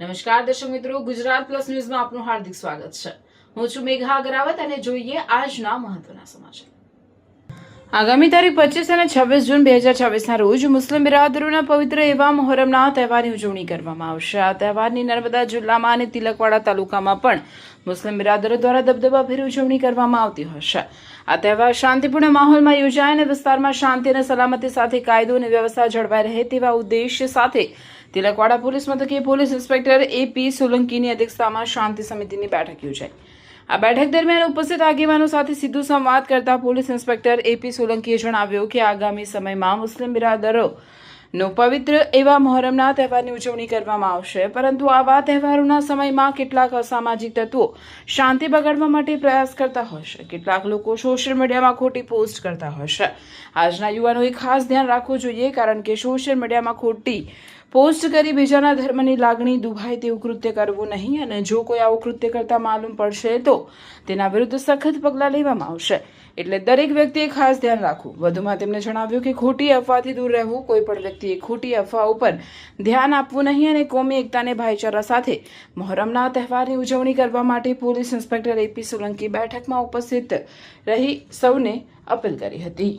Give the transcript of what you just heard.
નમસ્કાર દર્શક મિત્રો, ગુજરાત પ્લસ ન્યૂઝમાં આપનું હાર્દિક સ્વાગત છે. હું છું મેઘા અગ્રવાલ અને જોઈએ આજના મહત્વના સમાચાર. આગામી તારીખ 25 અને 26 જૂન 2026ના રોજ મુસ્લિમ બિરાદરોના પવિત્ર એવા મોહરમના તહેવારની ઉજવણી કરવામાં આવશે. આ તહેવારની નર્મદા જિલ્લામાં અને તિલકવાડા તાલુકામાં પણ મુસ્લિમ બિરાદરો દ્વારા દબદબાભેર ઉજવણી કરવામાં આવતી હશે. આ તહેવાર શાંતિપૂર્ણ માહોલમાં યોજાય અને વિસ્તારમાં શાંતિ અને સલામતી સાથે કાયદો અને વ્યવસ્થા જળવાઈ રહે તેવા ઉદ્દેશ્ય સાથે તિલકવાડા પોલીસ મથકે પોલીસ ઇન્સ્પેક્ટર AP સોલંકીની અધ્યક્ષતામાં શાંતિ સમિતિની બેઠક યોજાઈ. આ બેઠક દરમિયાન ઉપસ્થિત આગેવાનો સાથે સીધો સંવાદ કરતા પોલીસ ઇન્સ્પેક્ટર AP સોલંકીએ જણાવ્યું કે આગામી સમયમાં મુસ્લિમ બિરાદરોનો પવિત્ર એવા મોહરમના તહેવારની ઉજવણી કરવામાં આવશે, પરંતુ આવા તહેવારોના સમયમાં કેટલાક અસામાજિક તત્વો શાંતિ બગાડવા માટે પ્રયાસ કરતા હશે. કેટલાક લોકો સોશિયલ મીડિયામાં ખોટી પોસ્ટ કરતા હશે. આજના યુવાનોએ ખાસ ધ્યાન રાખવું જોઈએ, કારણ કે સોશિયલ મીડિયામાં ખોટી પોસ્ટ કરી બીજાના ધર્મની લાગણી દુભાય તેવું કૃત્ય કરવું નહીં, અને જો કોઈ આવું કૃત્ય કરતા માલુમ પડશે તો તેના વિરુદ્ધ સખત પગલાં લેવામાં આવશે. એટલે દરેક વ્યક્તિએ ખાસ ધ્યાન રાખવું. વધુમાં તેમણે જણાવ્યું કે ખોટી અફવાથી દૂર રહેવું. કોઈ પણ વ્યક્તિએ ખોટી અફવા ઉપર ધ્યાન આપવું નહીં અને કોમી એકતા અને ભાઈચારા સાથે મોહરમના તહેવારની ઉજવણી કરવા માટે પોલીસ ઇન્સ્પેક્ટર AP સોલંકી બેઠકમાં ઉપસ્થિત રહી સૌને અપીલ કરી હતી.